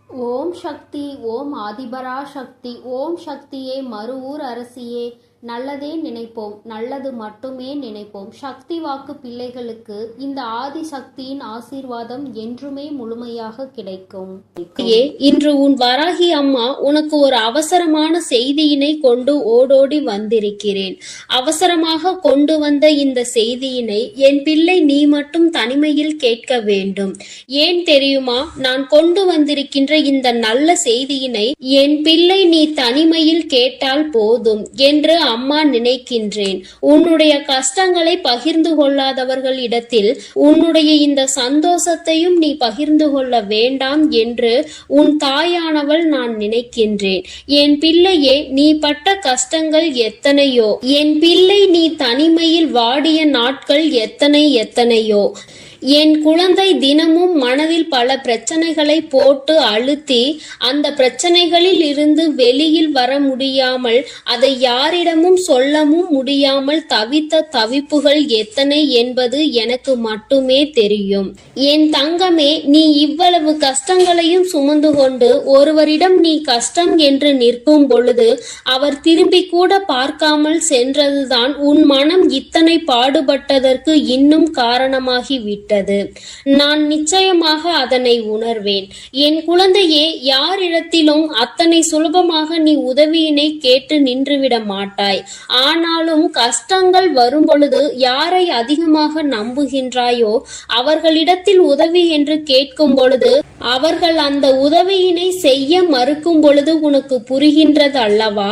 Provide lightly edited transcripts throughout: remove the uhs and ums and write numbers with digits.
ஓம் சக்தி, ஓம் ஆதிபரா சக்தி, ஓம் சக்தியே, மறுவூர் அரசியே, நல்லதே நினைப்போம், நல்லது மட்டுமே நினைப்போம். சக்தி வாக்கு பிள்ளைகளுக்கு இந்த ஆதி சக்தியின் ஆசீர்வாதம் என்றுமே முழுமையாக கிடைக்கும். இன்று உன் வராகி அம்மா உனக்கு ஒரு அவசரமான செய்தியினை கொண்டு ஓடோடி வந்திருக்கிறேன். அவசரமாக கொண்டு வந்த இந்த செய்தியினை என் பிள்ளை நீ மட்டும் தனிமையில் கேட்க வேண்டும். ஏன் தெரியுமா? நான் கொண்டு வந்திருக்கின்ற இந்த நல்ல செய்தியினை என் பிள்ளை நீ தனிமையில் கேட்டால் போதும் என்று அம்மா நினைக்கின்றேன். உன்னுடைய கஷ்டங்களை பகிர்ந்து கொள்ளாதவர்கள் இடத்தில் உன்னுடைய இந்த சந்தோஷத்தையும் நீ பகிர்ந்து கொள்ள வேண்டாம் என்று உன் தாயானவள் நான் நினைக்கின்றேன். என் பிள்ளையே, நீ பட்ட கஷ்டங்கள் எத்தனையோ, என் பிள்ளை நீ தனிமையில் வாடிய நாட்கள் எத்தனையோ. என் குழந்தை தினமும் மனதில் பல பிரச்சனைகளை போட்டு அழுத்தி அந்த பிரச்சனைகளில் இருந்து வெளியில் வர முடியாமல் அதை யாரிடமும் சொல்லவும் முடியாமல் தவித்த தவிப்புகள் எத்தனை என்பது எனக்கு மட்டுமே தெரியும். என் தங்கமே, நீ இவ்வளவு கஷ்டங்களையும் சுமந்து கொண்டு ஒருவரிடம் நீ கஷ்டம் என்று நிற்கும் பொழுது அவர் திரும்பி கூட பார்க்காமல் சென்றதுதான் உன் மனம் இத்தனை பாடுபட்டதற்கு இன்னும் காரணமாகிவிட்டது. நான் நிச்சயமாக அதனை உணர்வேன். என் குழந்தையே, யாரிடத்திலும் அத்தனை சுலபமாக நீ உதவியினை கேட்டு நின்றுவிட மாட்டாய். ஆனாலும் கஷ்டங்கள் வரும் பொழுது யாரை அதிகமாக நம்புகின்றாயோ அவர்களிடத்தில் உதவி என்று கேட்கும் பொழுது அவர்கள் அந்த உதவியினை செய்ய மறுக்கும் பொழுது உனக்கு புரிகின்றது அல்லவா?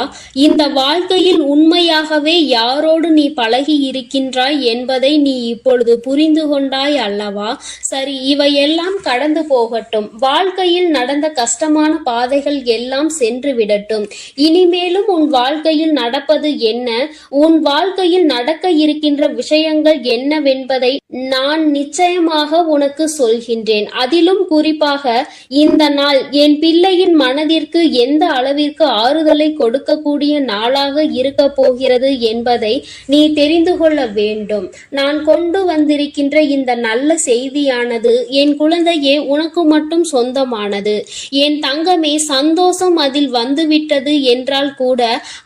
இந்த வாழ்க்கையில் உண்மையாகவே யாரோடு நீ பழகி இருக்கின்றாய் என்பதை நீ இப்பொழுது புரிந்து கொண்டாய் அல்லவா? சரி, இவையெல்லாம் கடந்து போகட்டும். வாழ்க்கையில் நடந்த கஷ்டமான பாதைகள் எல்லாம் சென்று விடட்டும். இனிமேலும் உன் வாழ்க்கையில் நடப்பது என்ன, உன் வாழ்க்கையில் நடக்க இருக்கின்ற விஷயங்கள் என்னவென்பதை நான் நிச்சயமாக உனக்கு சொல்கின்றேன். அதிலும் குறிப்பாக இந்த நாள் என் பிள்ளையின் மனதிற்கு எந்த அளவிற்கு ஆறுதலை கொடுக்கக்கூடிய நாளாக இருக்க போகிறது என்பதை நீ தெரிந்து கொள்ள வேண்டும். நான் கொண்டு வந்திருக்கின்ற இந்த நல்ல செய்தியானது என் குழந்தையே உனக்கு மட்டும் சொந்தமானது. என் தங்கமே, சந்தோஷம் அதில் வந்துவிட்டது என்றால் கூட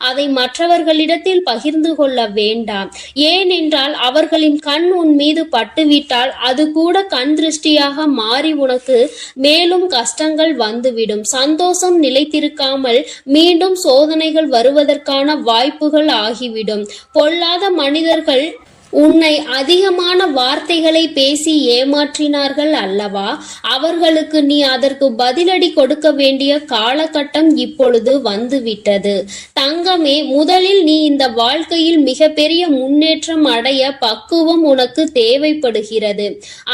அதை மற்றவர்களிடத்தில் பகிர்ந்து கொள்ள வேண்டாம். ஏனென்றால் அவர்களின் கண் உன் மீது பட்டுவிட்டால் அது கூட கண் திருஷ்டியாக மாறி உனக்கு மேலும் கஷ்டங்கள் வந்துவிடும். சந்தோஷம் நிலைத்திருக்காமல் மீண்டும் சோதனைகள் வருவதற்கான வாய்ப்புகள் ஆகிவிடும். பொல்லாத மனிதர்கள் உன்னை அதிகமான வார்த்தைகளை பேசி ஏமாற்றினார்கள் அல்லவா? அவர்களுக்கு நீ அதற்கு பதிலடி கொடுக்க வேண்டிய காலகட்டம் இப்பொழுது வந்துவிட்டது. தங்கமே, முதலில் நீ இந்த வாழ்க்கையில் மிகப்பெரிய முன்னேற்றம் அடைய பக்குவம் உனக்கு தேவைப்படுகிறது.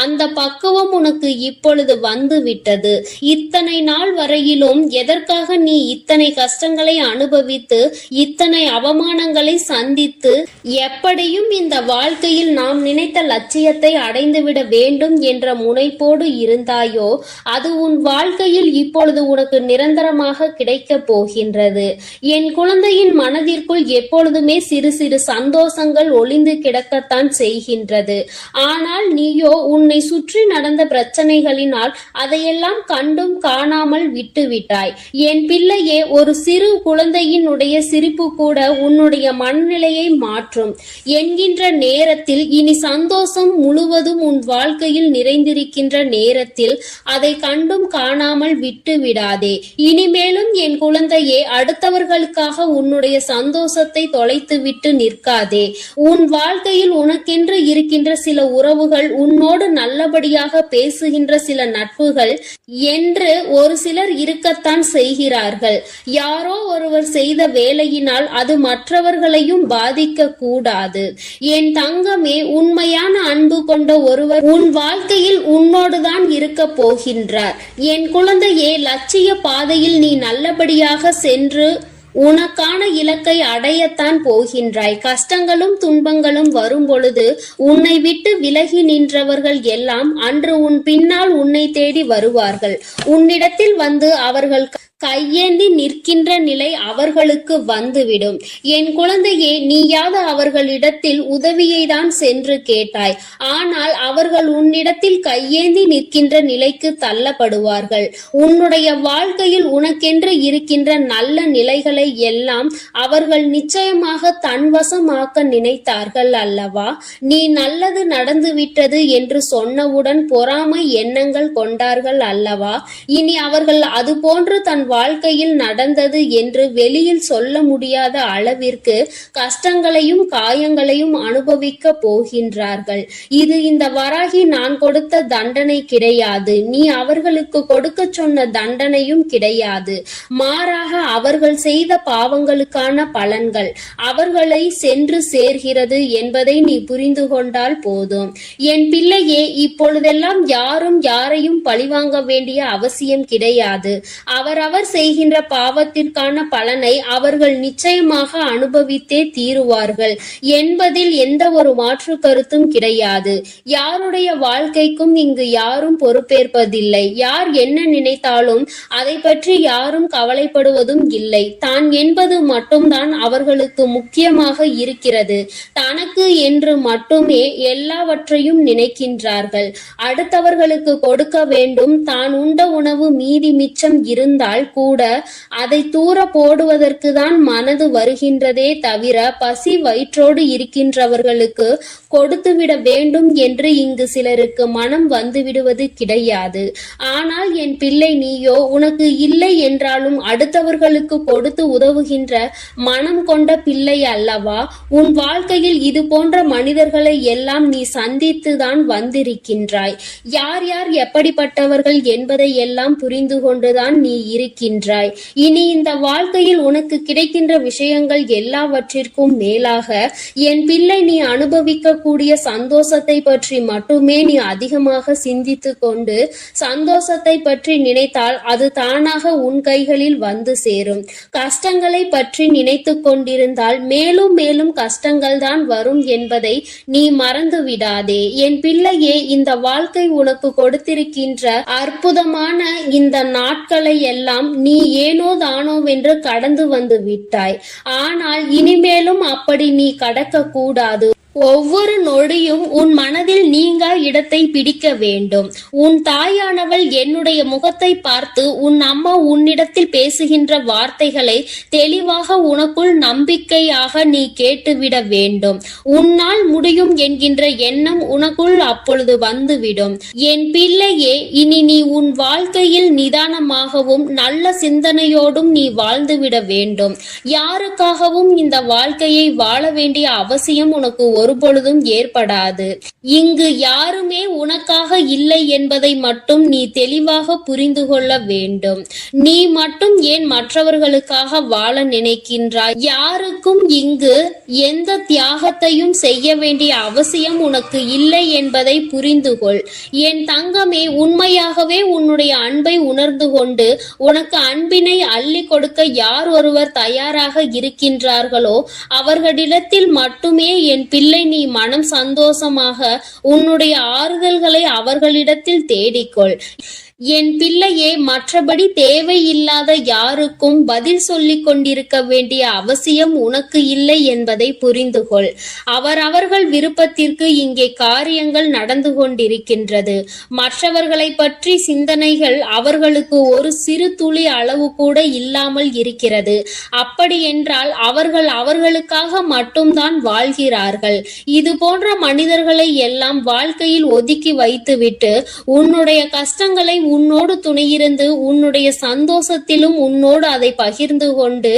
அந்த பக்குவம் உனக்கு இப்பொழுது வந்துவிட்டது. இத்தனை நாள் வரையிலும் எதற்காக நீ இத்தனை கஷ்டங்களை அனுபவித்து இத்தனை அவமானங்களை சந்தித்து எப்படியும் இந்த வாழ்க்கையில் நாம் நினைத்த லட்சியத்தை அடைந்துவிட வேண்டும் என்ற முனைப்போடு இருந்தாயோ அது உன் வாழ்க்கையில் இப்பொழுது உனக்கு நிரந்தரமாக கிடைக்க போகின்றது. என் குழந்தையின் மனதிற்குள் எப்பொழுதுமே சிறு சிறு சந்தோஷங்கள் ஒளிந்து கிடக்கத்தான் செய்கின்றது. ஆனால் நீயோ உன்னை சுற்றி நடந்த பிரச்சனைகளினால் அதையெல்லாம் கண்டும் காணாமல் விட்டுவிட்டாய். என் பிள்ளையே, ஒரு சிறு குழந்தையினுடைய சிரிப்பு கூட உன்னுடைய மனநிலையை மாற்றும் என்கின்ற நேரத்தில் இனி சந்தோஷம் முழுவதும் உன் வாழ்க்கையில் நிறைந்திருக்கின்ற நேரத்தில் அதை கண்டும் காணாமல் விட்டு விடாதே. இனிமேலும் என் குழந்தையே, அடுத்தவர்களுக்காக உன்னுடைய சந்தோஷத்தை தொலைத்துவிட்டு நிற்காதே. உன் வாழ்க்கையில் உனக்கென்று இருக்கின்ற சில உறவுகள், உன்னோடு நல்லபடியாக பேசுகின்ற சில நட்புகள் என்று ஒரு சிலர் இருக்கத்தான் செய்கிறார்கள். யாரோ ஒருவர் செய்த வேலையினால் அது மற்றவர்களையும் பாதிக்க கூடாது. என் தங்கமே, உண்மையான அன்பு கொண்ட ஒருவர் உன் வாழ்க்கையில் உன்னோடுதான் இருக்க போகின்றார். என் குழந்தையே, லட்சிய பாதையில் நீ நல்லபடியாக சென்று உனக்கான இலக்கை அடையத்தான் போகின்றாய். கஷ்டங்களும் துன்பங்களும் வரும் பொழுது உன்னை விட்டு விலகி நின்றவர்கள் எல்லாம் அன்று உன் பின்னால் உன்னை தேடி வருவார்கள். உன்னிடத்தில் வந்து அவர்கள் கையேந்தி நிற்கின்ற நிலை அவர்களுக்கு வந்துவிடும். என் குழந்தையே, நீயாவது அவர்களிடத்தில் உதவியை தான் சென்று கேட்டாய். ஆனால் அவர்கள் உன்னிடத்தில் கையேந்தி நிற்கின்ற நிலைக்கு தள்ளப்படுவார்கள். உன்னுடைய வாழ்க்கையில் உனக்கென்று இருக்கின்ற நல்ல நிலைகளை எல்லாம் அவர்கள் நிச்சயமாக தன்வசமாக்க நினைத்தார்கள் அல்லவா? நீ நல்லது நடந்துவிட்டது என்று சொன்னவுடன் பொறாமை எண்ணங்கள் கொண்டார்கள் அல்லவா? இனி அவர்கள் அதுபோன்று தன் வாழ்க்கையில் நடந்தது என்று வெளியில் சொல்ல முடியாத அளவிற்கு கஷ்டங்களையும் காயங்களையும் அனுபவிக்க போகின்றார்கள். இது இந்த வராகி நான் கொடுத்த தண்டனை கிடையாது. நீ அவர்களுக்கு கொடுக்க சொன்ன தண்டனையும் கிடையாது. மாறாக அவர்கள் செய்த பாவங்களுக்கான பலன்கள் அவர்களை சென்று சேர்கிறது என்பதை நீ புரிந்து கொண்டால் போதும். என் பிள்ளையே, இப்பொழுதெல்லாம் யாரும் யாரையும் பழிவாங்க வேண்டிய அவசியம் கிடையாது. அவரவர் செய்கின்ற பாவத்திற்கான பலனை அவர்கள் நிச்சயமாக அனுபவித்தே தீருவார்கள் என்பதில் எந்த ஒரு மாற்று கருத்தும் கிடையாது. யாருடைய வாழ்க்கைக்கும் இங்கு யாரும் பொறுப்பேற்பதில்லை. யார் என்ன நினைத்தாலும் அதை பற்றி யாரும் கவலைப்படுவதும் இல்லை. தான் என்பது மட்டும்தான் அவர்களுக்கு முக்கியமாக இருக்கிறது. தனக்கு என்று மட்டுமே எல்லாவற்றையும் நினைக்கின்றார்கள். அடுத்தவர்களுக்கு கொடுக்க வேண்டும். தான் உண்ட உணவு மீதி மிச்சம் இருந்தால் கூட அதை தூர போடுவதற்கு தான் மனது வருகின்றதே தவிர பசி வயிற்றோடு இருக்கின்றவர்களுக்கு கொடுத்துவிட வேண்டும் என்று இங்கு சிலருக்கு மனம் வந்துவிடுவது கிடையாது. ஆனால் என் பிள்ளை, நீயோ உனக்கு இல்லை என்றாலும் அடுத்தவர்களுக்கு கொடுத்து உதவுகின்ற மனம் கொண்ட பிள்ளை அல்லவா? உன் வாழ்க்கையில் இது போன்ற மனிதர்களை எல்லாம் நீ சந்தித்துதான் வந்திருக்கின்றாய். யார் யார் எப்படிப்பட்டவர்கள் என்பதை எல்லாம் புரிந்து கொண்டுதான் நீ இருக்கின்றாய். இனி இந்த வாழ்க்கையில் உனக்கு கிடைக்கின்ற விஷயங்கள் எல்லாவற்றிற்கும் மேலாக என் பிள்ளை, நீ அனுபவிக்க கூடிய சந்தோஷத்தை பற்றி மட்டுமே நீ அதிகமாக சிந்தித்து கொண்டு சந்தோஷத்தை பற்றி நினைத்தால் அது தானாக உன் கைகளில் வந்து சேரும். கஷ்டங்களை பற்றி நினைத்து கொண்டிருந்தால் மேலும் மேலும் கஷ்டங்கள் தான் வரும் என்பதை நீ மறந்து விடாதே. என் பிள்ளையே, இந்த வாழ்க்கை உனக்கு கொடுத்திருக்கின்ற அற்புதமான இந்த நாட்களை எல்லாம் நீ ஏனோ தானோவென்று கடந்து வந்து விட்டாய். ஆனால் இனிமேலும் அப்படி நீ கடக்க கூடாது. ஒவ்வொரு நொடியும் உன் மனதில் நீங்கா இடத்தை பிடிக்க வேண்டும். உன் தாயானவள் என்னுடைய முகத்தை பார்த்து உன் அம்மா உன்னிடத்தில் பேசுகின்ற வார்த்தைகளை தெளிவாக உனக்குள் நம்பிக்கையாக நீ கேட்டுவிட வேண்டும். உன்னால் முடியும் என்கின்ற எண்ணம் உனக்குள் அப்பொழுது வந்துவிடும். என் பிள்ளையே, இனி நீ உன் வாழ்க்கையில் நிதானமாகவும் நல்ல சிந்தனையோடும் நீ வாழ்ந்துவிட வேண்டும். யாருக்காகவும் இந்த வாழ்க்கையை வாழ வேண்டிய அவசியம் உனக்கு ஒருபொழுதும் ஏற்படாது. இங்கு யாருமே உனக்காக இல்லை என்பதை மட்டும் நீ தெளிவாக புரிந்து கொள்ள வேண்டும். நீ மட்டும் ஏன் மற்றவர்களுக்காக வாழ நினைக்கின்றாய்? யாருக்கும் இங்கு எந்த தியாகத்தையும் செய்ய வேண்டிய அவசியம் உனக்கு இல்லை என்பதை புரிந்து கொள். என் தங்கமே, உண்மையாகவே உன்னுடைய அன்பை உணர்ந்து கொண்டு உனக்கு அன்பினை அள்ளி கொடுக்க யார் ஒருவர் தயாராக இருக்கின்றார்களோ அவர்களிடத்தில் மட்டுமே என் பிள்ளை நீ மனம் சந்தோஷமாக உன்னுடைய ஆறுதல்களை அவர்களிடத்தில் தேடிக்கொள். என் பிள்ளையே, மற்றபடி தேவையில்லாத யாருக்கும் பதில் சொல்லிக் கொண்டிருக்க வேண்டிய அவசியம் உனக்கு இல்லை என்பதை புரிந்து கொள். அவரவர்கள் விருப்பத்திற்கு இங்கே காரியங்கள் நடந்து கொண்டிருக்கின்றது. மற்றவர்களை பற்றி சிந்தனைகள் அவர்களுக்கு ஒரு சிறு துளி அளவு கூட இல்லாமல் இருக்கிறது. அப்படி என்றால் அவர்கள் அவர்களுக்காக மட்டும்தான் வாழ்கிறார்கள். இது போன்ற மனிதர்களை எல்லாம் வாழ்க்கையில் ஒதுக்கி வைத்துவிட்டு உன்னுடைய கஷ்டங்களை உன்னோடு துணையிருந்து உன்னுடைய சந்தோஷத்திலும் உன்னோடு அதை பகிர்ந்து கொண்டு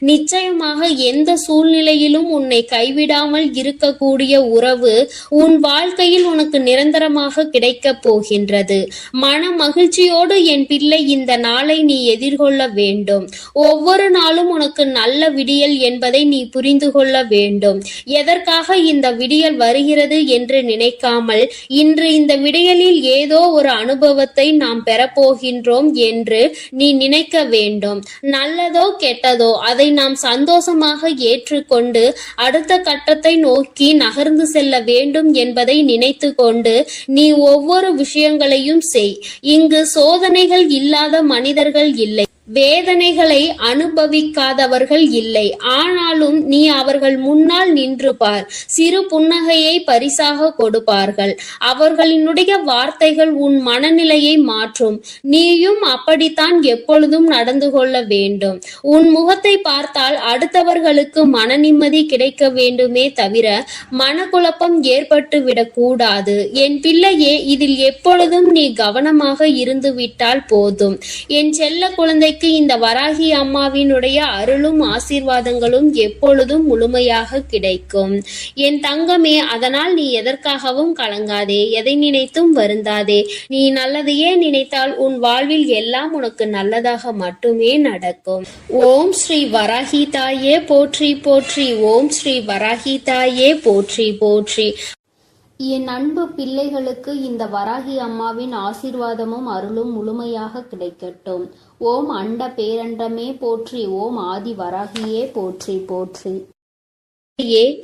நிச்சயமாக எந்த சூழ்நிலையிலும் உன்னை கைவிடாமல் இருக்கக்கூடிய உறவு உன் வாழ்க்கையில் உனக்கு நிரந்தரமாக கிடைக்கப் போகின்றது. மன மகிழ்ச்சியோடு என் பிள்ளை இந்த நாளை நீ எதிர்கொள்ள வேண்டும். ஒவ்வொரு நாளும் உனக்கு நல்ல விடியல் என்பதை நீ புரிந்து கொள்ள வேண்டும். எதற்காக இந்த விடியல் வருகிறது என்று நினைக்காமல் இன்று இந்த விடியலில் ஏதோ ஒரு அனுபவத்தை நாம் பெறப்போகின்றோம் என்று நீ நினைக்க வேண்டும். நல்லதோ கெட்டதோ அதை நாம் சந்தோஷமாக ஏற்றுக்கொண்டு அடுத்த கட்டத்தை நோக்கி நகர்ந்து செல்ல வேண்டும் என்பதை நினைத்து கொண்டு நீ ஒவ்வொரு விஷயங்களையும் செய். இங்கு சோதனைகள் இல்லாத மனிதர்கள் இல்லை. வேதனைகளை அனுபவிக்காதவர்கள் இல்லை. ஆனாலும் நீ அவர்கள் முன்னால் நின்று பார். சிறு புன்னகையை பரிசாக கொடுப்பார்கள். அவர்களினுடைய வார்த்தைகள் உன் மனநிலையை மாற்றும். நீயும் அப்படித்தான் எப்பொழுதும் நடந்து கொள்ள வேண்டும். உன் முகத்தை பார்த்தால் அடுத்தவர்களுக்கு மன நிம்மதி கிடைக்க வேண்டுமே தவிர மனக்குழப்பம் ஏற்பட்டு விடக்கூடாது. என் பிள்ளையே, இதில் எப்பொழுதும் நீ கவனமாக இருந்து விட்டால் போதும். என் செல்ல குழந்தைக்கு இந்த வராகி அம்மாவினுடைய அருளும் ஆசீர்வாதங்களும் எப்பொழுதும் முழுமையாக கிடைக்கும். என் தங்கமே, அதனால் நீ எதற்காகவும் கலங்காதே, எதை நினைத்தும் வருந்தாதே. நீ நல்லதையே நினைத்தால் உன் வாழ்வில் எல்லாம் உனக்கு நல்லதாக மட்டுமே நடக்கும். ஓம் ஸ்ரீ வராகி தாயே போற்றி போற்றி. ஓம் ஸ்ரீ வராகி தாயே போற்றி போற்றி. என் அன்பு பிள்ளைகளுக்கு இந்த வராகி அம்மாவின் ஆசீர்வாதமும் அருளும் முழுமையாக கிடைக்கட்டும். ஓம் அண்ட பேரண்டமே போற்றி. ஓம் ஆதி வராகியே போற்றி போற்றி.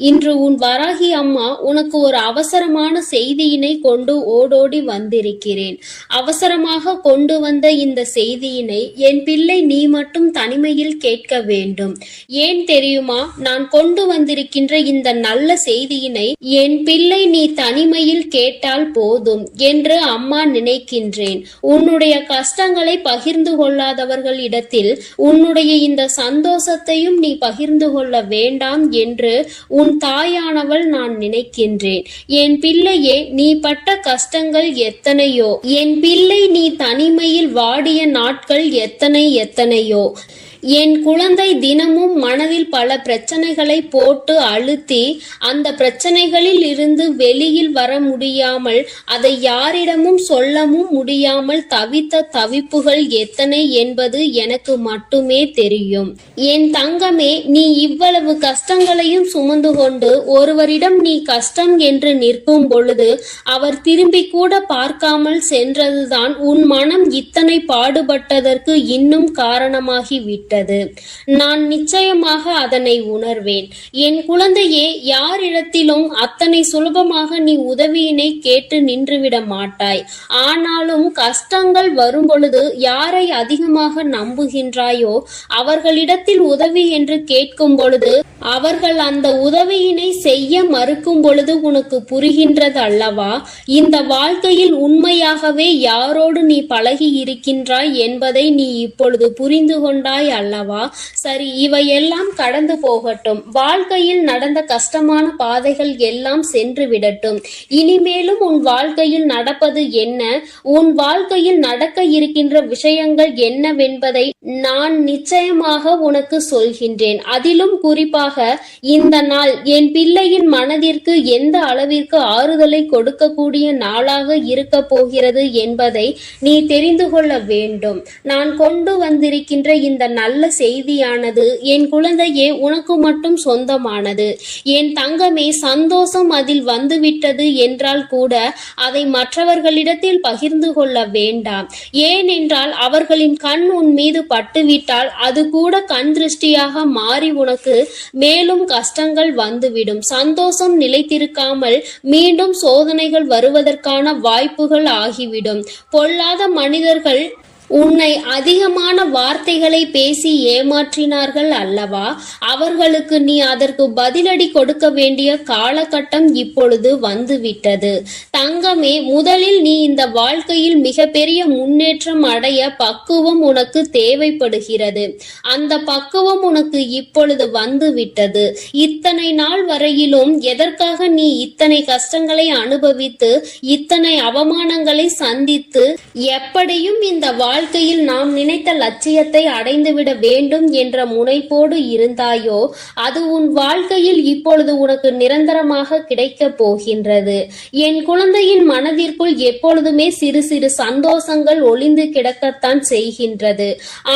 இன்று உன் வராகி அம்மா உனக்கு ஒரு அவசரமான செய்தியினை கொண்டு ஓடோடி வந்திருக்கிறேன். அவசரமாக கொண்டு வந்த இந்த செய்தியினை என் பிள்ளை நீ மட்டும் தனிமையில் கேட்க வேண்டும். ஏன் தெரியுமா? நான் கொண்டு வந்திருக்கின்ற இந்த நல்ல செய்தியினை என் பிள்ளை நீ தனிமையில் கேட்டால் போதும் என்று அம்மா நினைக்கின்றேன். உன்னுடைய கஷ்டங்களை பகிர்ந்து கொள்ளாதவர்களிடத்தில் உன்னுடைய இந்த சந்தோஷத்தையும் நீ பகிர்ந்து கொள்ள வேண்டாம் என்று உன் தாயானவள் நான் நினைக்கின்றேன். என் பிள்ளையே, நீ பட்ட கஷ்டங்கள் எத்தனையோ. என் பிள்ளை நீ தனிமையில் வாடிய நாட்கள் எத்தனையோ. என் குழந்தை தினமும் மனதில் பல பிரச்சனைகளை போட்டு அழுத்தி அந்த பிரச்சனைகளில் இருந்து வெளியில் வர முடியாமல் அதை யாரிடமும் சொல்லவும் முடியாமல் தவித்த தவிப்புகள் எத்தனை என்பது எனக்கு மட்டுமே தெரியும். என் தங்கமே, நீ இவ்வளவு கஷ்டங்களையும் சுமந்து கொண்டு ஒருவரிடம் நீ கஷ்டம் என்று நிற்கும் பொழுது அவர் திரும்பி கூட பார்க்காமல் சென்றதுதான் உன் மனம் இத்தனை பாடுபட்டதற்கு இன்னும் காரணமாகிவிட்டது. நான் நிச்சயமாக அதனை உணர்வேன். என் குழந்தையே, யாரிடத்திலும் அத்தனை சுலபமாக நீ உதவியினை கேட்டு நின்றுவிட மாட்டாய். ஆனாலும் கஷ்டங்கள் வரும் பொழுது யாரை அதிகமாக நம்புகின்றாயோ அவர்களிடத்தில் உதவி என்று கேட்கும் பொழுது அவர்கள் அந்த உதவியினை செய்ய மறுக்கும் பொழுது உனக்கு புரிகின்றது அல்லவா? இந்த வாழ்க்கையில் உண்மையாகவே யாரோடு நீ பழகி இருக்கின்றாய் என்பதை நீ இப்பொழுது புரிந்து கொண்டாய் அல்லவா? சரி, இவையெல்லாம் கடந்து போகட்டும். வாழ்க்கையில் நடந்த கஷ்டமான பாதைகள் எல்லாம் சென்று விடட்டும். இனிமேலும் உன் வாழ்க்கையில் நடப்பது என்ன, உன் வாழ்க்கையில் நடக்க இருக்கின்ற விஷயங்கள் என்னவென்பதை நான் நிச்சயமாக உனக்கு சொல்கின்றேன். அதிலும் குறிப்பாக இந்த நாள் என் பிள்ளையின் மனதிற்கு எந்த அளவிற்கு ஆறுதலை கொடுக்கக்கூடிய நாளாக இருக்க போகிறது என்பதை நீ தெரிந்து கொள்ள வேண்டும். நான் கொண்டு வந்திருக்கின்ற இந்த நல்ல செய்தியானது என் குழந்தையே உனக்கு மட்டும் சொந்தமானது. என் தங்கமே, சந்தோஷம் அதில் வந்துவிட்டது என்றால் கூட அதை மற்றவர்களிடத்தில் பகிர்ந்து கொள்ள வேண்டாம். ஏனென்றால் அவர்களின் கண் உன் மீது பட்டுவிட்டால் அது கூட கண் திருஷ்டியாக மாறி உனக்கு மேலும் கஷ்டங்கள் வந்துவிடும். சந்தோஷம் நிலைத்திருக்காமல் மீண்டும் சோதனைகள் வருவதற்கான வாய்ப்புகள் ஆகிவிடும். பொல்லாத மனிதர்கள் உன்னை அதிகமான வார்த்தைகளை பேசி ஏமாற்றினார்கள் அல்லவா? அவர்களுக்கு நீ அதற்கு பதிலடி கொடுக்க வேண்டிய காலகட்டம் இப்பொழுது வந்துவிட்டது. தங்கமே, முதலில் நீ இந்த வாழ்க்கையில் மிகப்பெரிய முன்னேற்றம் அடைய பக்குவம் உனக்கு தேவைப்படுகிறது. அந்த பக்குவம் உனக்கு இப்பொழுது வந்துவிட்டது. இத்தனை நாள் வரையிலும் எதற்காக நீ இத்தனை கஷ்டங்களை அனுபவித்து இத்தனை அவமானங்களை சந்தித்து எப்படியும் இந்த வாழ்க்கையில் நாம் நினைத்த லட்சியத்தை அடைந்துவிட வேண்டும் என்ற முனைப்போடு இருந்தாயோ அது உன் வாழ்க்கையில் இப்பொழுது உனக்கு நிரந்தரமாக கிடைக்க போகின்றது. என் குழந்தையின் மனதிற்குள் எப்பொழுதுமே சிறு சிறு சந்தோஷங்கள் ஒளிந்து கிடக்கத்தான் செய்கின்றது.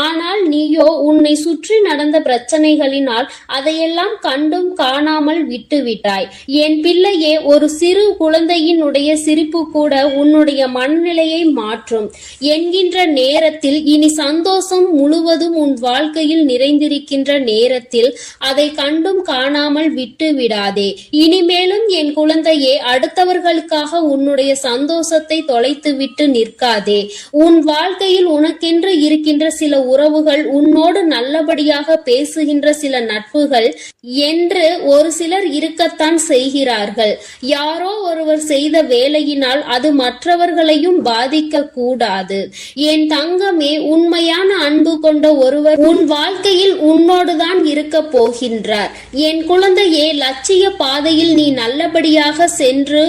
ஆனால் நீயோ உன்னை சுற்றி நடந்த பிரச்சனைகளினால் அதையெல்லாம் கண்டும் காணாமல் விட்டுவிட்டாய். என் பிள்ளையே, ஒரு சிறு குழந்தையினுடைய சிரிப்பு கூட உன்னுடைய மனநிலையை மாற்றும் என்கின்ற நேரத்தில், இனி சந்தோஷம் முழுவதும் உன் வாழ்க்கையில் நிறைந்திருக்கின்ற நேரத்தில் அதை கண்டும் காணாமல் விட்டு விடாதே. இனிமேலும் என் குழந்தையே, அடுத்தவர்களுக்காக உன்னுடைய சந்தோஷத்தை தொலைத்துவிட்டு நிற்காதே. உன் வாழ்க்கையில் உனக்கென்று இருக்கின்ற சில உறவுகள், உன்னோடு நல்லபடியாக பேசுகின்ற சில நட்புகள் என்று ஒரு சிலர் இருக்கத்தான் செய்கிறார்கள். யாரோ ஒருவர் செய்த வேலையினால் அது மற்றவர்களையும் பாதிக்க கூடாது. என் தங்கமே, உண்மையான அன்பு கொண்ட ஒருவர் உன் வாழ்க்கையில் உன்னோடுதான் இருக்க போகின்றார். என் குழந்தையே, லட்சிய பாதையில் நீ நல்லபடியாக சென்று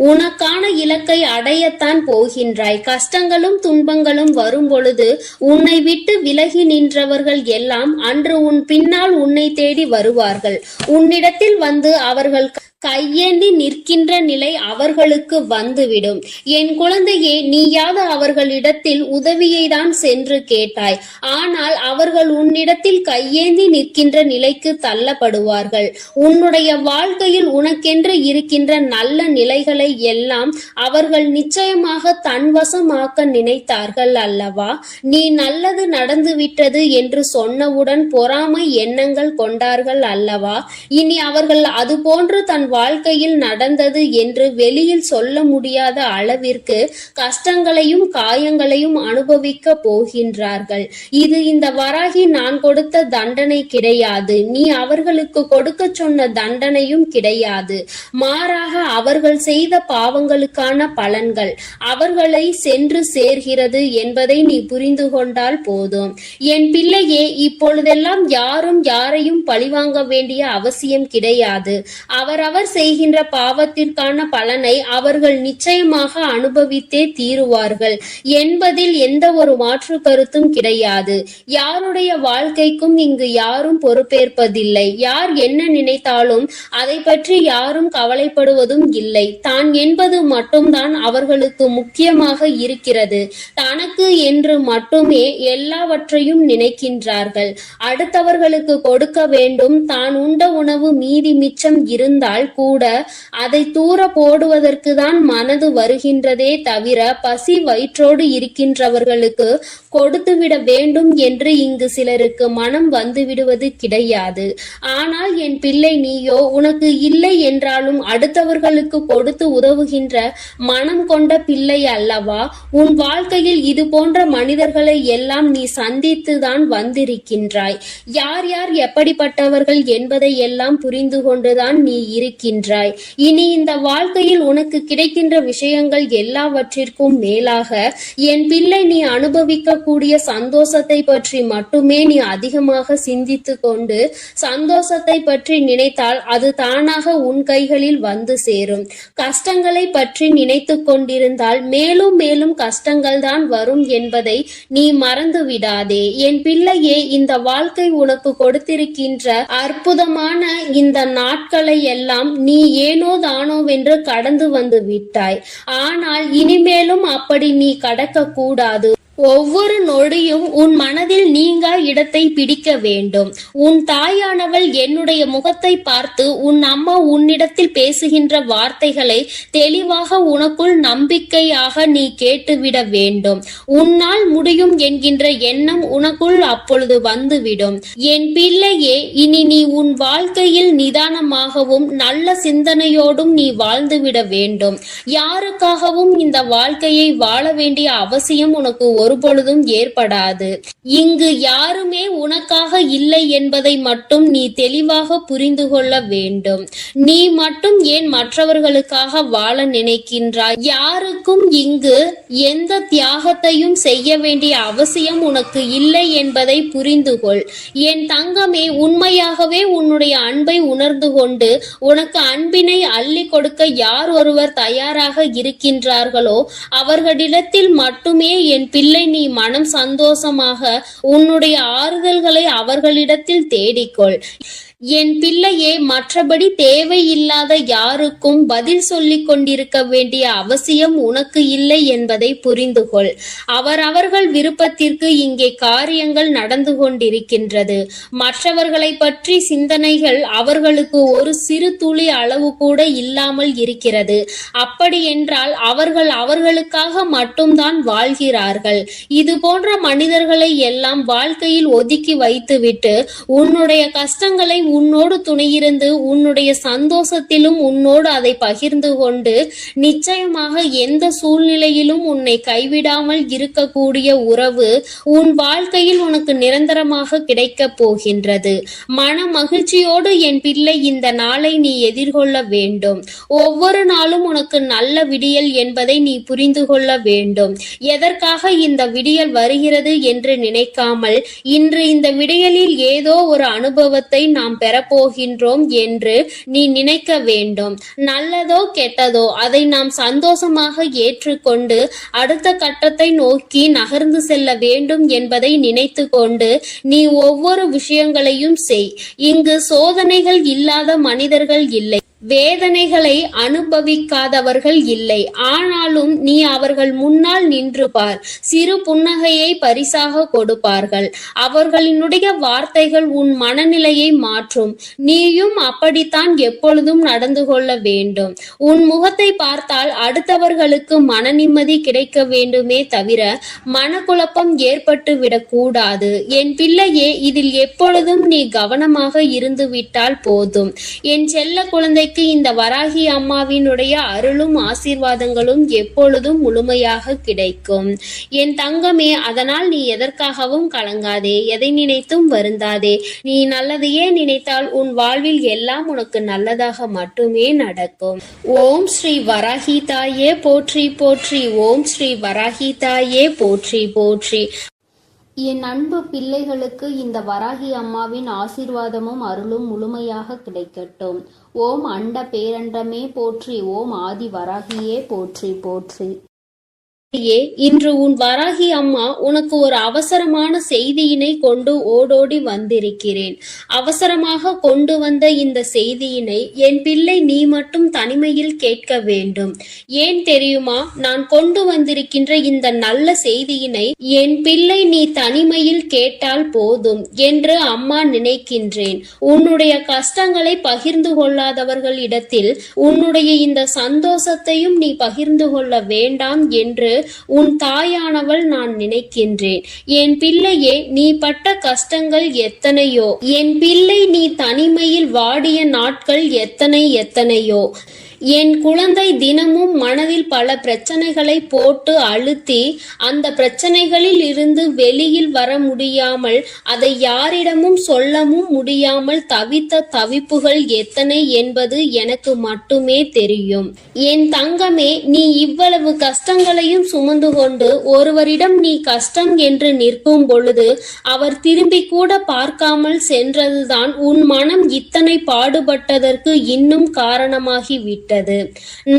உனக்கான இலக்கை அடையத்தான் போகின்றாய். கஷ்டங்களும் துன்பங்களும் வரும் பொழுது உன்னை விட்டு விலகி நின்றவர்கள் எல்லாம் அன்று உன் பின்னால் உன்னை தேடி வருவார்கள். உன்னிடத்தில் வந்து அவர்கள் கையேந்தி நிற்கின்ற நிலை அவர்களுக்கு வந்துவிடும். என் குழந்தையே, நீயாவது அவர்களிடத்தில் உதவியை தான் சென்று கேட்டாய். ஆனால் அவர்கள் உன்னிடத்தில் கையேந்தி நிற்கின்ற நிலைக்கு தள்ளப்படுவார்கள். உன்னுடைய வாழ்க்கையில் உனக்கென்று இருக்கின்ற நல்ல நிலைகளை எல்லாம் அவர்கள் நிச்சயமாக தன்வசமாக்க நினைத்தார்கள் அல்லவா? நீ நல்லது நடந்துவிட்டது என்று சொன்னவுடன் பொறாமை எண்ணங்கள் கொண்டார்கள் அல்லவா? இனி அவர்கள் அது போன்று தன் வாழ்க்கையில் நடந்தது என்று வெளியில் சொல்ல முடியாத அளவிற்கு கஷ்டங்களையும் காயங்களையும் அனுபவிக்க போகின்றார்கள். இது இந்த வராகி நான் கொடுத்த தண்டனை கிடையாது. நீ அவர்களுக்கு கொடுக்க சொன்ன தண்டனையும் கிடையாது. மாறாக அவர்கள் செய்த பாவங்களுக்கான பலன்கள் அவர்களை சென்று சேர்கிறது என்பதை நீ புரிந்து கொண்டால் போதும். என் பிள்ளையே, இப்பொழுதெல்லாம் யாரும் யாரையும் பழிவாங்க வேண்டிய அவசியம் கிடையாது. அவரவர் செய்கின்ற பாவத்திற்கான பலனை அவர்கள் நிச்சயமாக அனுபவித்தே தீருவார்கள் என்பதில் எந்த ஒரு மாற்று கருத்தும் கிடையாது. யாருடைய வாழ்க்கைக்கும் இங்கு யாரும் பொறுப்பேற்பதில்லை. யார் என்ன நினைத்தாலும் அதை பற்றி யாரும் கவலைப்படுவதும் இல்லை. தான் என்பது மட்டும்தான் அவர்களுக்கு முக்கியமாக இருக்கிறது. தனக்கு என்று மட்டுமே எல்லாவற்றையும் நினைக்கின்றார்கள். அடுத்தவர்களுக்கு கொடுக்க வேண்டும். தான் உண்ட உணவு மீதி மிச்சம் இருந்தால் கூட அதை தூர போடுவதற்கு தான் மனது வருகின்றதே தவிர பசி வயிற்றோடு இருக்கின்றவர்களுக்கு கொடுத்துவிட வேண்டும் என்று இங்கு சிலருக்கு மனம் வந்துவிடுவது கிடையாது. ஆனால் என் பிள்ளை, நீயோ உனக்கு இல்லை என்றாலும் அடுத்தவர்களுக்கு கொடுத்து உதவுகின்ற மனம் கொண்ட பிள்ளை அல்லவா? உன் வாழ்க்கையில் இது போன்ற மனிதர்களை எல்லாம் நீ சந்தித்துதான் வந்திருக்கின்றாய். யார் யார் எப்படிப்பட்டவர்கள் என்பதை எல்லாம் புரிந்து கொண்டுதான் நீ இருக்கின்றாய். இனி இந்த வாழ்க்கையில் உனக்கு கிடைக்கின்ற விஷயங்கள் எல்லாவற்றிற்கும் மேலாக என் பிள்ளை, நீ அனுபவிக்கக்கூடிய சந்தோஷத்தை பற்றி மட்டுமே நீ அதிகமாக சிந்தித்து கொண்டு சந்தோஷத்தை பற்றி நினைத்தால் அது தானாக உன் கைகளில் வந்து சேரும். கஷ்டங்களை பற்றி நினைத்து கொண்டிருந்தால் மேலும் மேலும் கஷ்டங்கள் தான் வரும் என்பதை நீ மறந்து விடாதே. என் பிள்ளையே, இந்த வாழ்க்கை உனக்கு கொடுத்திருக்கின்ற அற்புதமான இந்த நாட்களை எல்லாம் நீ ஏனோ தானோவென்று கடந்து வந்து விட்டாய். ஆனால் இனிமேலும் அப்படி நீ கடக்க கூடாது. ஒவ்வொரு நொடியும் உன் மனதில் நீங்கா இடத்தை பிடிக்க வேண்டும். உன் தாயானவள் என்னுடைய முகத்தை பார்த்து உன் அம்மா உன்னிடத்தில் பேசுகின்ற வார்த்தைகளை தெளிவாக உனக்குள் நம்பிக்கையாக நீ கேட்டுவிட வேண்டும். உன்னால் முடியும் என்கின்ற எண்ணம் உனக்குள் அப்பொழுது வந்துவிடும். என் பிள்ளையே, இனி நீ உன் வாழ்க்கையில் நிதானமாகவும் நல்ல சிந்தனையோடும் நீ வாழ்ந்துவிட வேண்டும். யாருக்காகவும் இந்த வாழ்க்கையை வாழ வேண்டிய அவசியம் உனக்கு ஒருபொழுதும் ஏற்படாது. இங்கு யாருமே உனக்காக இல்லை என்பதை மட்டும் நீ தெளிவாக புரிந்து கொள்ள வேண்டும். நீ மட்டும் ஏன் மற்றவர்களுக்காக வாழ நினைக்கின்றாய்? யாருக்கும் இங்கு எந்த தியாகத்தையும் செய்ய வேண்டிய அவசியம் உனக்கு இல்லை என்பதை புரிந்து கொள். என் தங்கமே, உண்மையாகவே உன்னுடைய அன்பை உணர்ந்து கொண்டு உனக்கு அன்பினை அள்ளி கொடுக்க யார் ஒருவர் தயாராக இருக்கின்றார்களோ அவர்களிடத்தில் மட்டுமே என் பிள்ளை நீ மனம் சந்தோஷமாக உன்னுடைய ஆறுதல்களை அவர்களிடத்தில் தேடிக்கொள். என் பிள்ளையே, மற்றபடி தேவையில்லாத யாருக்கும் பதில் சொல்லிக் கொண்டிருக்க வேண்டிய அவசியம் உனக்கு இல்லை என்பதை புரிந்து கொள். அவரவர்கள் விருப்பத்திற்கு இங்கே காரியங்கள் நடந்து கொண்டிருக்கின்றது. மற்றவர்களை பற்றி சிந்தனைகள் அவர்களுக்கு ஒரு சிறு துளி அளவு கூட இல்லாமல் இருக்கிறது. அப்படி என்றால் அவர்கள் அவர்களுக்காக மட்டும்தான் வாழ்கிறார்கள். இது போன்ற மனிதர்களை எல்லாம் வாழ்க்கையில் ஒதுக்கி வைத்துவிட்டு உன்னுடைய கஷ்டங்களை உன்னோடு துணையிருந்து உன்னுடைய சந்தோஷத்திலும் உன்னோடு அதை பகிர்ந்து கொண்டு நிச்சயமாக எந்த சூழ்நிலையிலும் உன்னை கைவிடாமல் இருக்கக்கூடிய உறவு உன் வாழ்க்கையில் உனக்கு நிரந்தரமாக கிடைக்கப் போகின்றது. மன மகிழ்ச்சியோடு என் பிள்ளை இந்த நாளை நீ எதிர்கொள்ள வேண்டும். ஒவ்வொரு நாளும் உனக்கு நல்ல விடியல் என்பதை நீ புரிந்து கொள்ள வேண்டும். எதற்காக இந்த விடியல் வருகிறது என்று நினைக்காமல் இன்று இந்த விடியலில் ஏதோ ஒரு அனுபவத்தை நாம் பெறப்போகின்றோம் என்று நீ நினைக்க வேண்டும். நல்லதோ கெட்டதோ அதை நாம் சந்தோஷமாக ஏற்றுக்கொண்டு அடுத்த கட்டத்தை நோக்கி நகர்ந்து செல்ல வேண்டும் என்பதை நினைத்து கொண்டு நீ ஒவ்வொரு விஷயங்களையும் செய். இங்கு சோதனைகள் இல்லாத மனிதர்கள் இல்லை, வேதனைகளை அனுபவிக்காதவர்கள் இல்லை. ஆனாலும் நீ அவர்கள் முன்னால் நின்று பார். சிறு புன்னகையை பரிசாக கொடுப்பார்கள். அவர்களினுடைய வார்த்தைகள் உன் மனநிலையை மாற்றும். நீயும் அப்படித்தான் எப்பொழுதும் நடந்து கொள்ள வேண்டும். உன் முகத்தை பார்த்தால் அடுத்தவர்களுக்கு மன நிம்மதி கிடைக்க வேண்டுமே தவிர மனக்குழப்பம் ஏற்பட்டு விடக்கூடாது. என் பிள்ளையே, இதில் எப்பொழுதும் நீ கவனமாக இருந்து விட்டால் போதும். என் செல்ல குழந்தை இந்த வராகி அம்மாவினுடைய அருளும் ஆசீர்வாதங்களும் எப்பொழுதும் முழுமையாக கிடைக்கும். என் தங்கமே, அதனால் நீ எதற்காகவும் கலங்காதே, எதை நினைத்தும் வருந்தாதே. நீ நல்லதையே நினைத்தால் உன் வாழ்வில் எல்லாம் உனக்கு நல்லதாக மட்டுமே நடக்கும். ஓம் ஸ்ரீ வராகி தாயே போற்றி போற்றி. ஓம் ஸ்ரீ வராகி தாயே போற்றி போற்றி. என் அன்பு பிள்ளைகளுக்கு இந்த வராகி அம்மாவின் ஆசீர்வாதமும் அருளும் முழுமையாக கிடைக்கட்டும். ஓம் அண்ட பேரண்டமே போற்றி. ஓம் ஆதி வராகியே போற்றி போற்றி. இன்று உன் வராகி அம்மா உனக்கு ஒரு அவசரமான செய்தியினை கொண்டு ஓடோடி வந்திருக்கிறேன். அவசரமாக கொண்டு வந்த இந்த செய்தியினை என் பிள்ளை நீ மட்டும் தனிமையில் கேட்க வேண்டும். ஏன் தெரியுமா? நான் கொண்டு வந்திருக்கின்ற இந்த நல்ல செய்தியினை என் பிள்ளை நீ தனிமையில் கேட்டால் போதும் என்று அம்மா நினைக்கின்றேன். உன்னுடைய கஷ்டங்களை பகிர்ந்து கொள்ளாதவர்களிடத்தில் உன்னுடைய இந்த சந்தோஷத்தையும் நீ பகிர்ந்து கொள்ள வேண்டாம் என்று உன் தாயானவள் நான் நினைக்கின்றேன். என் பிள்ளையே, நீ பட்ட கஷ்டங்கள் எத்தனையோ, என் பிள்ளை நீ தனிமையில் வாடிய நாட்கள் எத்தனையோ. என் குழந்தை தினமும் மனதில் பல பிரச்சனைகளை போட்டு அழுத்தி அந்த பிரச்சனைகளில் இருந்து வெளியில் வர முடியாமல் அதை யாரிடமும் சொல்லவும் முடியாமல் தவித்த தவிப்புகள் எத்தனை என்பது எனக்கு மட்டுமே தெரியும். என் தங்கமே, நீ இவ்வளவு கஷ்டங்களையும் சுமந்து கொண்டு ஒருவரிடம் நீ கஷ்டம் என்று நிற்கும் பொழுது அவர் திரும்பி கூட பார்க்காமல் சென்றதுதான் உன் மனம் இத்தனை பாடுபட்டதற்கு இன்னும் காரணமாகி விட்டது.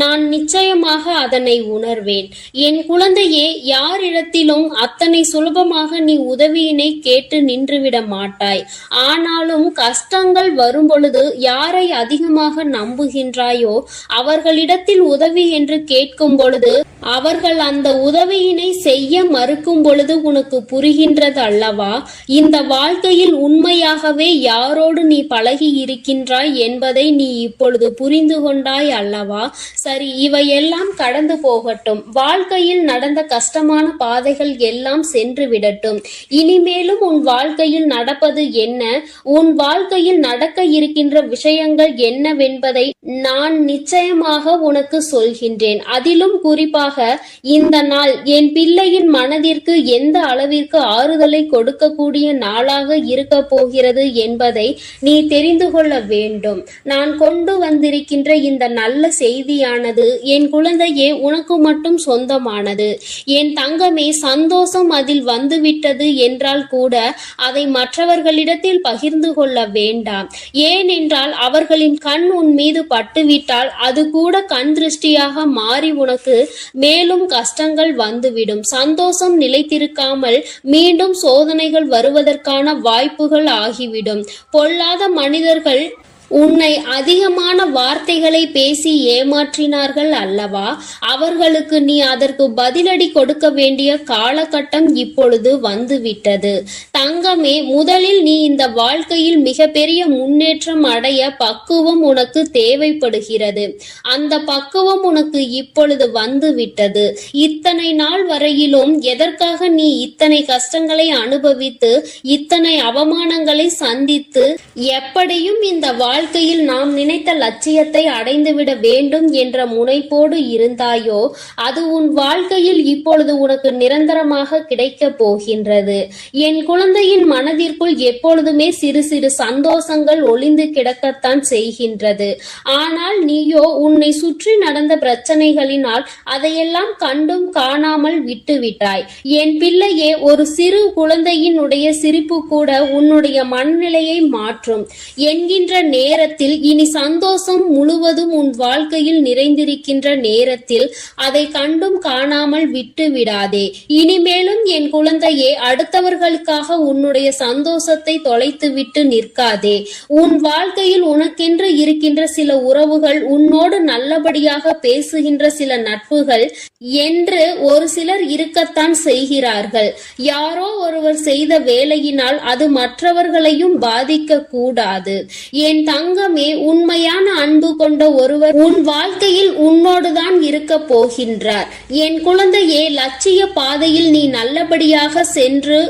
நான் நிச்சயமாக அதனை உணர்வேன். என் குழந்தையே, யாரிடத்திலும் அத்தனை சுலபமாக நீ உதவியினை கேட்டு நின்றுவிட மாட்டாய். ஆனாலும் கஷ்டங்கள் வரும் பொழுது யாரை அதிகமாக நம்புகின்றாயோ அவர்களிடத்தில் உதவி என்று கேட்கும் பொழுது அவர்கள் அந்த உதவியினை செய்ய மறுக்கும் பொழுது உனக்கு புரிகின்றது அல்லவா? இந்த வாழ்க்கையில் உண்மையாகவே யாரோடு நீ பழகி இருக்கின்றாய் என்பதை நீ இப்பொழுது புரிந்து கொண்டாய் அல்லவா? சரி, இவையெல்லாம் கடந்து போகட்டும். வாழ்க்கையில் நடந்த கஷ்டமான பாதைகள் எல்லாம் சென்று விடட்டும். இனிமேலும் உன் வாழ்க்கையில் நடப்பது என்ன, உன் வாழ்க்கையில் நடக்க இருக்கின்ற விஷயங்கள் என்னவென்பதை நான் நிச்சயமாக உனக்கு சொல்கின்றேன். அதிலும் குறிப்பாக இந்த நாள் என் பிள்ளையின் மனதிற்கு எந்த அளவிற்கு ஆறுதலை கொடுக்கக்கூடிய நாளாக இருக்க போகிறது என்பதை நீ தெரிந்து கொள்ள வேண்டும். நான் கொண்டு வந்திருக்கின்ற இந்த நல்ல நல்ல செய்தியானது. என் குழந்தையே, உனக்கு மட்டும் சொந்தமானது. என் தங்கமே, சந்தோஷம் அதில் வந்துவிட்டது என்றால் கூட அதை மற்றவர்களிடத்தில் பகிர்ந்து கொள்ள வேண்டாம். ஏனென்றால் அவர்களின் கண் உன் மீது பட்டுவிட்டால் அது கூட கண் திருஷ்டியாக மாறி உனக்கு மேலும் கஷ்டங்கள் வந்துவிடும். சந்தோஷம் நிலைத்திருக்காமல் மீண்டும் சோதனைகள் வருவதற்கான வாய்ப்புகள் ஆகிவிடும். பொல்லாத மனிதர்கள் உன்னை அதிகமான வார்த்தைகளை பேசி ஏமாற்றினார்கள் அல்லவா? அவர்களுக்கு நீ அதற்கு பதிலடி கொடுக்க வேண்டிய காலகட்டம் இப்பொழுது வந்துவிட்டது. தங்கமே, முதலில் நீ இந்த வாழ்க்கையில் மிகப்பெரிய முன்னேற்றம் அடைய பக்குவம் உனக்கு தேவைப்படுகிறது. அந்த பக்குவம் உனக்கு இப்பொழுது வந்துவிட்டது. இத்தனை நாள் வரையிலும் எதற்காக நீ இத்தனை கஷ்டங்களை அனுபவித்து இத்தனை அவமானங்களை சந்தித்து எப்படியும் இந்த வாழ்க்கையில் நாம் நினைத்த லட்சியத்தை அடைந்துவிட வேண்டும் என்ற முனைப்போடு இருந்தாயோ, அது உன் வாழ்க்கையில் இப்பொழுது உனக்கு நிரந்தரமாக கிடைக்கப் போகின்றது. என் குழந்தையின் மனதிற்குள் எப்பொழுதுமே சிறு சிறு சந்தோஷங்கள் ஒளிந்து கிடக்கத்தான் செய்கின்றது. ஆனால் நீயோ உன்னை சுற்றி நடந்த பிரச்சனைகளினால் அதையெல்லாம் கண்டும் காணாமல் விட்டுவிட்டாய். என் பிள்ளையே, ஒரு சிறு குழந்தையினுடைய சிரிப்பு கூட உன்னுடைய மனநிலையை மாற்றும் என்கின்ற நேரத்தில் இனி சந்தோஷம் முழுவதும் உன் வாழ்க்கையில் நிறைந்திருக்கின்ற நேரத்தில் அதை கண்டும் காணாமல் விட்டு விடாதே. இனிமேலும் என் குழந்தையே, அடுத்தவர்களுக்காக உன்னுடைய சந்தோஷத்தை தொலைத்துவிட்டு நிற்காதே. உன் வாழ்க்கையில் உனக்கென்று இருக்கின்ற சில உறவுகள், உன்னோடு நல்லபடியாக பேசுகின்ற சில நட்புகள் என்று ஒரு சிலர் இருக்கத்தான் செய்கிறார்கள். யாரோ ஒருவர் செய்த வேலையினால் அது மற்றவர்களையும் பாதிக்க கூடாது. என் தங்கமே, உண்மையான அன்பு கொண்ட ஒருவர் உன் வாழ்க்கையில் உன்னோடுதான் இருக்க போகின்றார். என் குழந்தையே, லட்சிய பாதையில் நீ நல்லபடியாக சென்று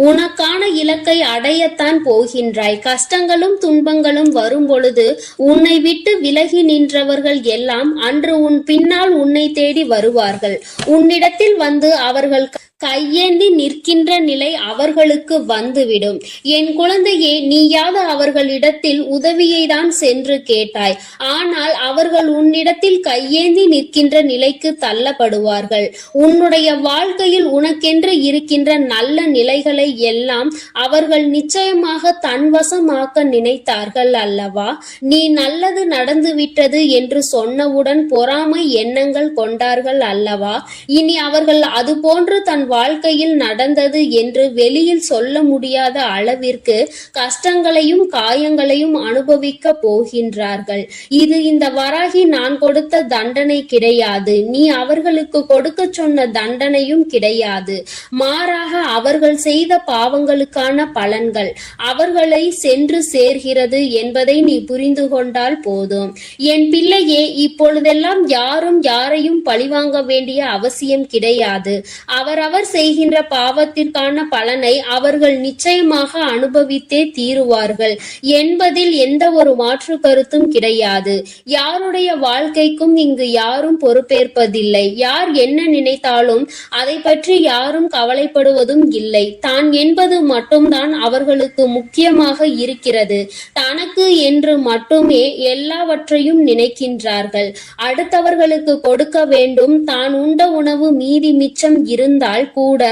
உனக்கான இலக்கை அடையத்தான் போகின்றாய். கஷ்டங்களும் துன்பங்களும் வரும் பொழுது உன்னை விட்டு விலகி நின்றவர்கள் எல்லாம் அன்று உன் பின்னால் உன்னை தேடி வருவார்கள். உன்னிடத்தில் வந்து அவர்கள் கையேந்தி நிற்கின்ற நிலை அவர்களுக்கு வந்துவிடும். என் குழந்தையே, நீயாவது அவர்களிடத்தில் உதவியை தான் சென்று கேட்டாய். ஆனால் அவர்கள் உன்னிடத்தில் கையேந்தி நிற்கின்ற நிலைக்கு தள்ளப்படுவார்கள். உன்னுடைய வாழ்க்கையில் உனக்கென்று இருக்கின்ற நல்ல நிலைகளை எல்லாம் அவர்கள் நிச்சயமாக தன்வசமாக்க நினைத்தார்கள் அல்லவா? நீ நல்லது நடந்துவிட்டது என்று சொன்னவுடன் பொறாமை எண்ணங்கள் கொண்டார்கள் அல்லவா? இனி அவர்கள் அது போன்று தன் வாழ்க்கையில் நடந்தது என்று வெளியில் சொல்ல முடியாத அளவிற்கு கஷ்டங்களையும் காயங்களையும் அனுபவிக்க போகின்றார்கள். இது இந்த வராகி நான் கொடுத்த தண்டனை கிடையாது. நீ அவர்களுக்கு கொடுக்க சொன்ன தண்டனையும் கிடையாது. மாறாக அவர்கள் செய்த பாவங்களுக்கான பலன்கள் அவர்களை சென்று சேர்கிறது என்பதை நீ புரிந்து கொண்டால் போதும். என் பிள்ளையே, இப்பொழுதெல்லாம் யாரும் யாரையும் பழிவாங்க வேண்டிய அவசியம் கிடையாது. அவரவர் செய்கின்ற பாவத்திற்கான பலனை அவர்கள் நிச்சயமாக அனுபவித்தே தீருவார்கள் என்பதில் எந்த ஒரு மாற்று கருத்தும் கிடையாது. யாருடைய வாழ்க்கைக்கும் இங்கு யாரும் பொறுப்பேற்பதில்லை. யார் என்ன நினைத்தாலும் அதை பற்றி யாரும் கவலைப்படுவதும் இல்லை. தான் என்பது மட்டும்தான் அவர்களுக்கு முக்கியமாக இருக்கிறது. தனக்கு என்று மட்டுமே எல்லாவற்றையும் நினைக்கின்றார்கள். அடுத்தவர்களுக்கு கொடுக்க வேண்டும். தான் உண்ட உணவு மீதி மிச்சம் இருந்தால் கூட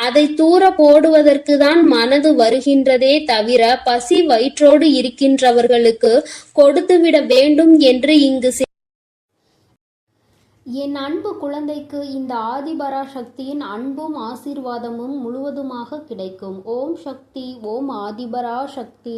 அதை தூர போடுவதற்கு தான் மனது வருகின்றதே தவிர பசி வயிற்றோடு இருக்கின்றவர்களுக்கு கொடுத்துவிட வேண்டும் என்று இங்கு என் அன்பு குழந்தைக்கு இந்த ஆதிபராசக்தியின் அன்பும் ஆசீர்வாதமும் முழுவதுமாக கிடைக்கும். ஓம் சக்தி, ஓம் ஆதிபராசக்தி.